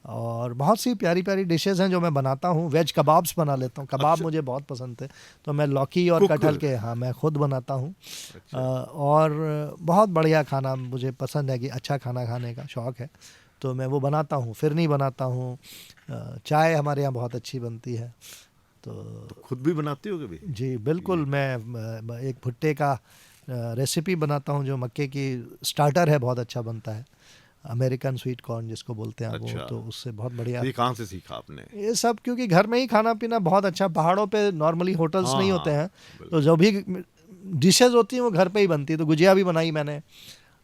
और बहुत सी प्यारी प्यारी डिशेज़ हैं जो मैं बनाता हूँ। वेज कबाब्स बना लेता हूँ, कबाब अच्छा। मुझे बहुत पसंद है, तो मैं लौकी और कुक। कटहल के, हाँ मैं खुद बनाता हूँ। अच्छा। और बहुत बढ़िया खाना मुझे पसंद है, कि अच्छा खाना खाने का शौक़ है, तो मैं वो बनाता हूँ। फिरनी बनाता हूँ, चाय हमारे यहाँ बहुत अच्छी बनती है। तो खुद भी बनाते हो कभी? जी बिल्कुल, मैं एक भुट्टे का रेसिपी बनाता हूँ, जो मक्के की स्टार्टर है, बहुत अच्छा बनता है, अमेरिकन स्वीट कॉर्न जिसको बोलते हैं आप, अच्छा। वो तो उससे बहुत बढ़िया। ये कहाँ से सीखा आपने? ये सब क्योंकि घर में ही खाना पीना बहुत अच्छा, पहाड़ों पे नॉर्मली होटल्स हाँ, नहीं हाँ, होते हैं, बिल्कुल। तो जो भी डिशेस होती हैं वो घर पे ही बनती है। तो गुजिया भी बनाई मैंने,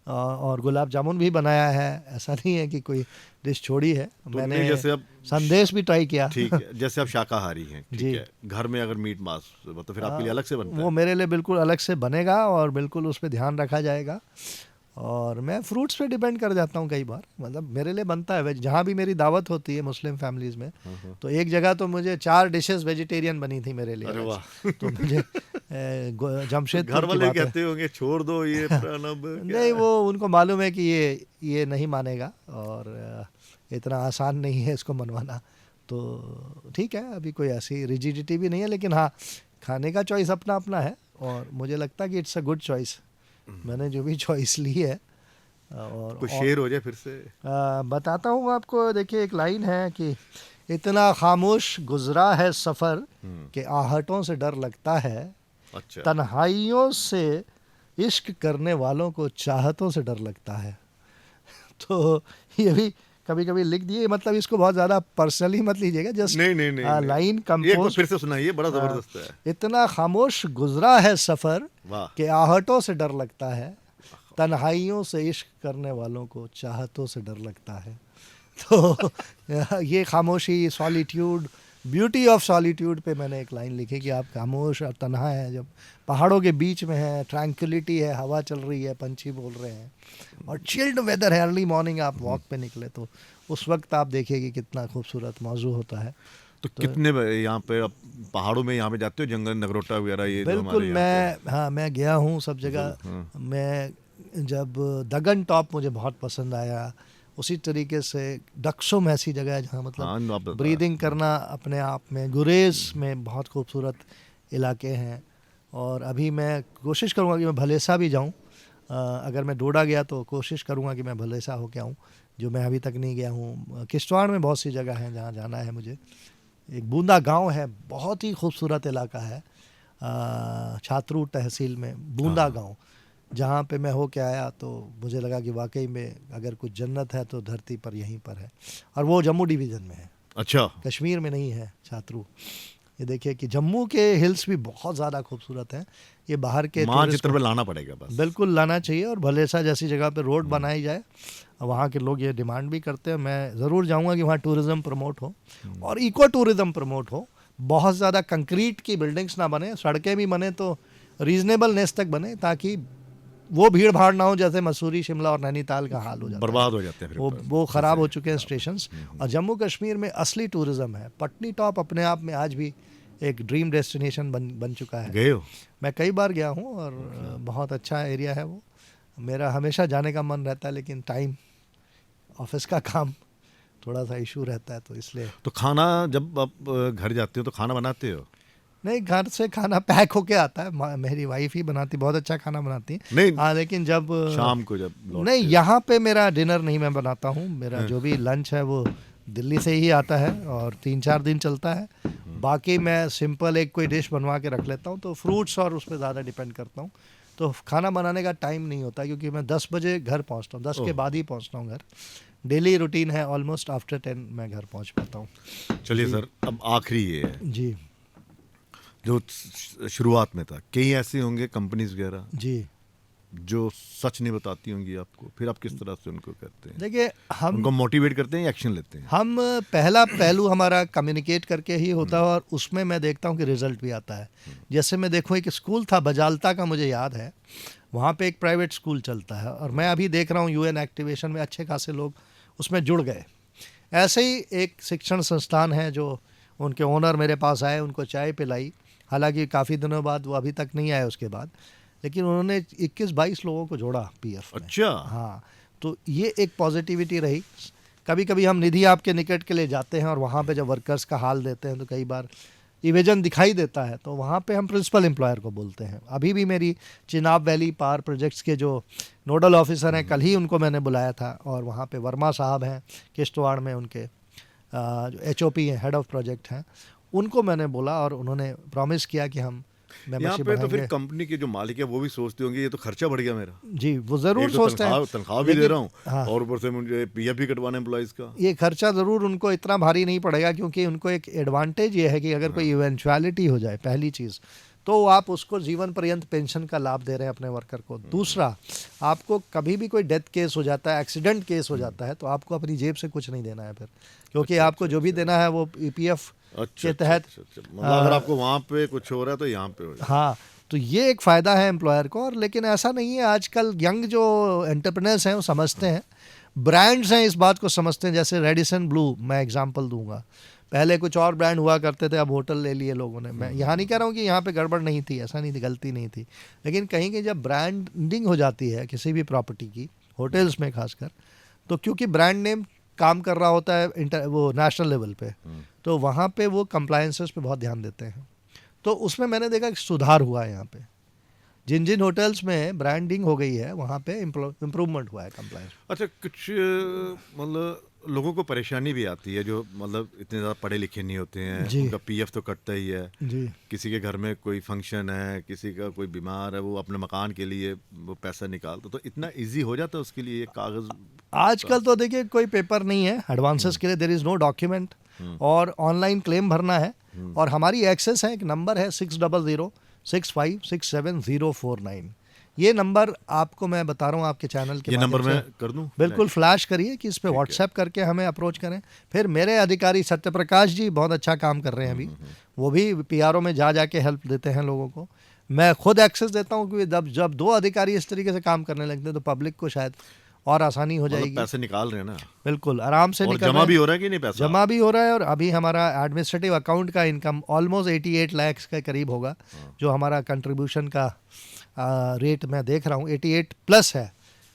और गुलाब जामुन भी बनाया है, ऐसा नहीं है कि कोई डिश छोड़ी है तो मैंने। नहीं, जैसे अब संदेश भी ट्राई किया। ठीक है, जैसे आप शाकाहारी हैं, ठीक जी। है, घर में अगर मीट मांस तो फिर आपके लिए अलग से बनता वो है? मेरे लिए बिल्कुल अलग से बनेगा, और बिल्कुल उस पर ध्यान रखा जाएगा। और मैं फ्रूट्स पे डिपेंड कर जाता हूँ कई बार, मतलब मेरे लिए बनता है वेज। जहाँ भी मेरी दावत होती है मुस्लिम फैमिलीज़ में, तो एक जगह तो मुझे 4 डिशेस वेजिटेरियन बनी थी मेरे लिए अरे आज। वाह। तो मुझे जमशेदपुर घर की वाले बात है। कहते होंगे छोड़ दो ये प्रणब क्या नहीं, है? वो उनको मालूम है कि ये नहीं मानेगा और इतना आसान नहीं है इसको मनवाना। तो ठीक है, अभी कोई ऐसी रिजिडिटी भी नहीं है, लेकिन हाँ, खाने का चॉइस अपना अपना है और मुझे लगता है कि इट्स अ गुड चॉइस। मैंने जो भी चॉइस ली है कुछ शेर हो जाए फिर से। बताता हूँ आपको। देखिए, एक लाइन है कि इतना खामोश गुजरा है सफ़र कि आहटों से डर लगता है, अच्छा, तन्हाइयों से इश्क करने वालों को चाहतों से डर लगता है। तो ये भी कभी कभी लिख दिए, मतलब इसको बहुत ज़्यादा पर्सनली मत लीजिएगा, जस्ट नहीं नहीं नहीं नहीं। लाइन एक बार कंपोज। फिर से सुनाइए, बड़ा जबरदस्त है। इतना खामोश गुजरा है सफ़र वाह। कि आहटों से डर लगता है, तन्हाइयों से इश्क करने वालों को चाहतों से डर लगता है। तो ये खामोशी, सॉलिट्यूड, ब्यूटी ऑफ सॉलिट्यूड पे मैंने एक लाइन लिखी कि आप खामोश और तन्हा है, जब पहाड़ों के बीच में है, ट्रैंक्विलिटी है, हवा चल रही है, पंछी बोल रहे हैं और चिल्ड वेदर है, अर्ली मॉर्निंग आप वॉक पे निकले तो उस वक्त आप देखिए कि कितना खूबसूरत मौजू होता है। तो कितने यहाँ पे आप पहाड़ों में यहाँ पे जाते हो, जंगल नगरोटा वगैरह ये जो बिल्कुल, हमारे यहाँ पे? हाँ, मैं गया हूँ सब जगह। हाँ। मैं जब दगन टॉप मुझे बहुत पसंद आया, उसी तरीके से डक्सुम ऐसी जगह है जहाँ हाँ, मतलब आप बता। ब्रीदिंग करना अपने आप में, गुरेज में बहुत खूबसूरत इलाके हैं। और अभी मैं कोशिश करूँगा कि मैं भलेसा भी जाऊँ। अगर मैं डोडा गया तो कोशिश करूँगा कि मैं भलेसा होके आऊँ, जो मैं अभी तक नहीं गया हूँ। किश्तवाड़ में बहुत सी जगह हैं जहाँ जाना है मुझे। एक बूंदा गांव है, बहुत ही खूबसूरत इलाका है, छात्रू तहसील में बूंदा गांव, जहाँ पे मैं होके आया तो मुझे लगा कि वाकई में अगर कुछ जन्नत है तो धरती पर यहीं पर है। और वो जम्मू डिवीज़न में है, अच्छा, कश्मीर में नहीं है छात्रू। ये देखिए कि जम्मू के हिल्स भी बहुत ज़्यादा खूबसूरत हैं। ये बाहर के माँ tourist चित्र को पे लाना पड़ेगा बस। बिल्कुल लाना चाहिए, और भलेसा जैसी जगह पे रोड बनाई जाए, वहाँ के लोग ये डिमांड भी करते हैं। मैं ज़रूर जाऊँगा कि वहाँ टूरिज़्म प्रमोट हो और इको टूरिज़्म प्रमोट हो। बहुत ज़्यादा कंक्रीट की बिल्डिंग्स ना बने, सड़कें भी बने तो रीजनेबलनेस तक बने, ताकि वो भीड़ भाड़ ना हो जैसे मसूरी, शिमला और नैनीताल का हाल हो जाता है। बर्बाद हो जाते हैं फिर वो ख़राब हो चुके हैं स्टेशंस। और जम्मू कश्मीर में असली टूरिज़्म है। पटनी टॉप अपने आप में आज भी एक ड्रीम डेस्टिनेशन बन चुका है। गए हो? मैं कई बार गया हूँ और बहुत अच्छा एरिया है वो। मेरा हमेशा जाने का मन रहता है, लेकिन टाइम, ऑफिस का काम थोड़ा सा इशू रहता है, तो इसलिए तो खाना जब आप घर जाते हो तो खाना बनाते हो? नहीं, घर से खाना पैक होके आता है। मेरी वाइफ ही बनाती, बहुत अच्छा खाना बनाती है। नहीं, हाँ, लेकिन जब शाम को जब नहीं, यहाँ पे मेरा डिनर नहीं मैं बनाता हूँ। मेरा जो भी लंच है वो दिल्ली से ही आता है और 3-4 दिन चलता है। बाकी मैं सिंपल एक कोई डिश बनवा के रख लेता हूँ, तो फ्रूट्स और उस पर ज़्यादा डिपेंड करता हूँ। तो खाना बनाने का टाइम नहीं होता, क्योंकि मैं 10 बजे घर पहुँचता हूँ, 10 के बाद ही पहुँचता हूँ घर। डेली रूटीन है, ऑलमोस्ट आफ्टर 10 मैं घर पहुँच पाता हूँ। चलिए सर, अब आखिरी ये है जी जो शुरुआत में था, कई ऐसे होंगे कंपनीज वगैरह जी। जो सच नहीं बताती होंगी आपको, फिर आप किस तरह से उनको कहते हैं? देखिए, उनको मोटिवेट करते हैं या एक्शन लेते हैं? हम पहला पहलू हमारा कम्युनिकेट करके ही होता है, और उसमें मैं देखता हूँ कि रिजल्ट भी आता है। जैसे मैं देखूँ, एक स्कूल था बजालता का, मुझे याद है, वहाँ पे एक प्राइवेट स्कूल चलता है, और मैं अभी देख रहा हूँ यूएन एक्टिवेशन में अच्छे खासे लोग उसमें जुड़ गए। ऐसे ही एक शिक्षण संस्थान है जो उनके ओनर मेरे पास आए, उनको चाय पिलाई। हालांकि काफ़ी दिनों बाद, वो अभी तक नहीं आए उसके बाद, लेकिन उन्होंने 21-22 लोगों को जोड़ा पीएफ में। अच्छा। हाँ, तो ये एक पॉजिटिविटी रही। कभी कभी हम निधि आपके निकट के लिए जाते हैं और वहाँ पे जब वर्कर्स का हाल देते हैं तो कई बार इवेजन दिखाई देता है, तो वहाँ पे हम प्रिंसिपल एम्प्लॉयर को बोलते हैं। अभी भी मेरी चिनाब वैली पावर प्रोजेक्ट्स के जो नोडल ऑफिसर हैं, कल ही उनको मैंने बुलाया था, और वहाँ पे वर्मा साहब हैं किश्तवाड़ में, उनके जो HOP हैं, हेड ऑफ प्रोजेक्ट हैं, उनको मैंने बोला और उन्होंने प्रॉमिस किया कि हम यहाँ मेंबरशिप पे तो फिर बढ़ाएंगे। कंपनी के जो मालिक है वो भी सोचते होंगे ये तो खर्चा बढ़ गया मेरा। जी, वो ज़रूर एक तो सोचते हैं। तनख्वाह भी दे लेकिन- रहा हूँ, हाँ, और ऊपर से मुझे पीएफ भी कटवाना एम्प्लॉइज का। ये खर्चा ज़रूर उनको इतना भारी नहीं पड़ेगा, क्योंकि उनको एक एडवांटेज ये है कि अगर कोई इवेंचुअलिटी हो जाए, पहली चीज़ तो आप उसको जीवन पर्यंत पेंशन का लाभ दे रहे हैं अपने वर्कर को। दूसरा, आपको कभी भी कोई डेथ केस हो जाता है, एक्सीडेंट केस हो जाता है, तो आपको अपनी जेब से कुछ नहीं देना है फिर, क्योंकि आपको जो भी देना है वो EPF के तहत। मतलब अगर आपको वहाँ पे कुछ हो रहा है तो यहाँ पे हो जाए। हाँ, तो ये एक फ़ायदा है एम्प्लॉयर को। और लेकिन ऐसा नहीं है, आजकल यंग जो एंटरप्रेन्योर्स हैं वो समझते हैं, ब्रांड्स हैं इस बात को समझते हैं। जैसे रेडिसन ब्लू मैं एग्जांपल दूंगा, पहले कुछ और ब्रांड हुआ करते थे, अब होटल ले लिए लोगों ने। मैं यहाँ नहीं कह रहा हूँ कि यहाँ पे गड़बड़ नहीं थी, ऐसा नहीं थी, गलती नहीं थी, लेकिन कहीं की जब ब्रांडिंग हो जाती है किसी भी प्रॉपर्टी की, होटल्स में खासकर, तो क्योंकि ब्रांड नेम काम कर रहा होता है वो नेशनल लेवल पे, तो वहाँ पे वो कंप्लायंसेस पे बहुत ध्यान देते हैं। तो उसमें मैंने देखा कि सुधार हुआ है यहाँ पे, जिन जिन होटल्स में ब्रांडिंग हो गई है वहाँ पे इम्प्रूवमेंट हुआ है कंप्लायंस। अच्छा, कुछ मतलब लोगों को परेशानी भी आती है जो मतलब इतने ज़्यादा पढ़े लिखे नहीं होते हैं, जी। उनका पीएफ तो कटता ही है, जी किसी के घर में कोई फंक्शन है, किसी का कोई बीमार है, वो अपने मकान के लिए वो पैसा निकालता, तो इतना इजी हो जाता है उसके लिए ये कागज़। आजकल तो देखिए कोई पेपर नहीं है एडवांसेस के लिए, देयर इज़ नो डॉक्यूमेंट, और ऑनलाइन क्लेम भरना है, और हमारी एक्सेस है, एक नंबर है 6006567049। ये नंबर आपको मैं बता रहा हूँ आपके चैनल के ये नंबर माध्यम मैं से कर दूं? बिल्कुल फ्लैश करिए कि इस पे व्हाट्सएप करके हमें अप्रोच करें। फिर मेरे अधिकारी सत्यप्रकाश जी बहुत अच्छा काम कर रहे हैं अभी, वो भी पीआरओ में जा जाके हेल्प देते हैं लोगों को। मैं खुद एक्सेस देता हूँ क्योंकि जब दो अधिकारी इस तरीके से काम करने लगते हैं तो पब्लिक को शायद और आसानी हो मतलब जाएगी। पैसे निकाल रहे हैं ना, बिल्कुल आराम से और निकल जमा रहे भी हैं। हो रहा है कि नहीं पैसा? जमा भी हो रहा है, और अभी हमारा एडमिनिस्ट्रेटिव अकाउंट का इनकम ऑलमोस्ट 88 लाख के करीब होगा, जो हमारा कंट्रीब्यूशन का रेट मैं देख रहा हूँ 88 प्लस है,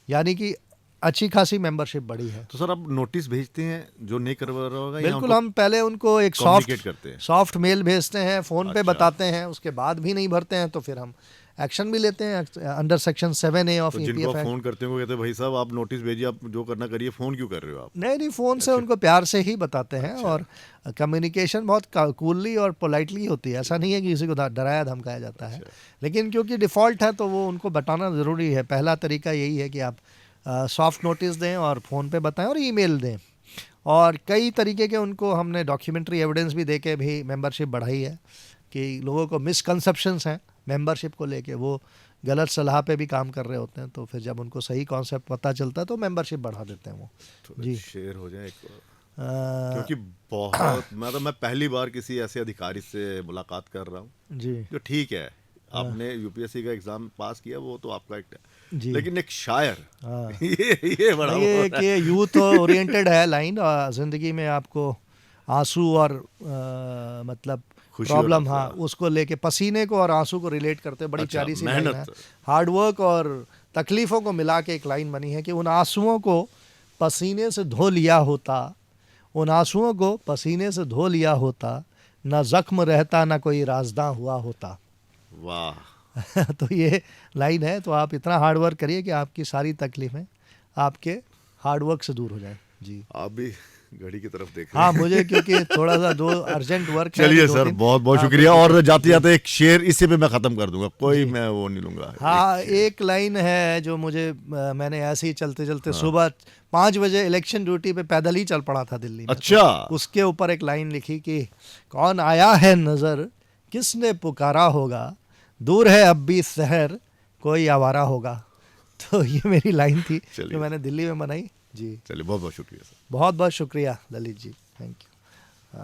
यानी कि अच्छी खासी मेंबरशिप बढ़ी है। तो सर आप नोटिस भेजते हैं जो नहीं करवा रहा होगा, या बिल्कुल, उनको हम पहले उनको एक communicate करते हैं? सॉफ्ट मेल भेजते हैं, फ़ोन पे अच्छा। बताते हैं, उसके बाद भी नहीं भरते हैं तो फिर हम एक्शन भी लेते हैं अंडर सेक्शन 7A ऑफ तो जिनको EPF आप एक्ट। फ़ोन करते हैं वो कहते हैं भाई साहब आप नोटिस भेजिए, आप जो करना करिए, फ़ोन क्यों कर रहे हो आप? नहीं नहीं, फ़ोन से उनको प्यार से ही बताते हैं, और कम्युनिकेशन बहुत कूलली और पोलाइटली होती है, ऐसा नहीं है कि किसी को डराया धमकाया जाता है, लेकिन क्योंकि डिफ़ॉल्ट है तो वो उनको बताना ज़रूरी है। पहला तरीका यही है कि आप सॉफ्ट नोटिस दें और फ़ोन पे बताएं और ईमेल दें, और कई तरीके के उनको हमने डॉक्यूमेंट्री एविडेंस भी दे के भी मेंबरशिप बढ़ाई है, कि लोगों को मिसकंसेप्शंस हैं मेंबरशिप को लेके, वो गलत सलाह पे भी काम कर रहे होते हैं, तो फिर जब उनको सही कॉन्सेप्ट पता चलता है तो मेंबरशिप बढ़ा देते हैं वो। थोड़ा जी। शेयर हो जाए एक बार। अ, क्योंकि बहुत मैं पहली बार किसी ऐसे अधिकारी से मुलाकात कर रहा हूँ जी जो ठीक है, आपने यूपीएससी का एग्जाम पास किया, वो तो आपका एक है, जी। लेकिन एक शायर, हाँ। ये बड़ा ये वो एक ये यूथ ओरिएंटेड है लाइन, ज़िंदगी में आपको आंसू और मतलब खुशी और प्रॉब्लम, आंसू, हाँ, हाँ। उसको लेके पसीने को और आंसू को रिलेट करते हैं, बड़ी अच्छा, प्यारी सी लाइन है। मेहनत। हार्ड वर्क और तकलीफ़ों को मिला के एक लाइन बनी है कि उन आंसुओं को पसीने से धो लिया होता, उन आंसुओं को पसीने से धो लिया होता, ना जख्म रहता ना कोई राजदां हुआ होता। वाह। तो ये लाइन है, तो आप इतना हार्ड वर्क करिए कि आपकी सारी तकलीफ़ें आपके हार्ड वर्क से दूर हो जाए। जी आप भी घड़ी की तरफ देख रहे हाँ, हैं। मुझे क्योंकि थोड़ा सा दो अर्जेंट वर्क है चलिए दो सर, तीन। बहुत बहुत हाँ, शुक्रिया, बिल्कुल, और जाते जी। जाते एक शेर इसी पे मैं खत्म कर दूंगा, कोई जी। मैं वो नहीं लूंगा। हाँ, शेर। एक लाइन है जो मुझे मैंने ऐसे ही चलते चलते सुबह 5 बजे इलेक्शन ड्यूटी पे पैदल ही चल पड़ा था दिल्ली में, अच्छा। तो उसके ऊपर एक लाइन लिखी कि कौन आया है नजर, किसने पुकारा होगा, दूर है अब भी शहर, कोई आवारा होगा। तो ये मेरी लाइन थी चलिए। जो मैंने दिल्ली में बनाई। जी चलिए, बहुत बहुत शुक्रिया सर। बहुत बहुत शुक्रिया ललित जी, थैंक यू।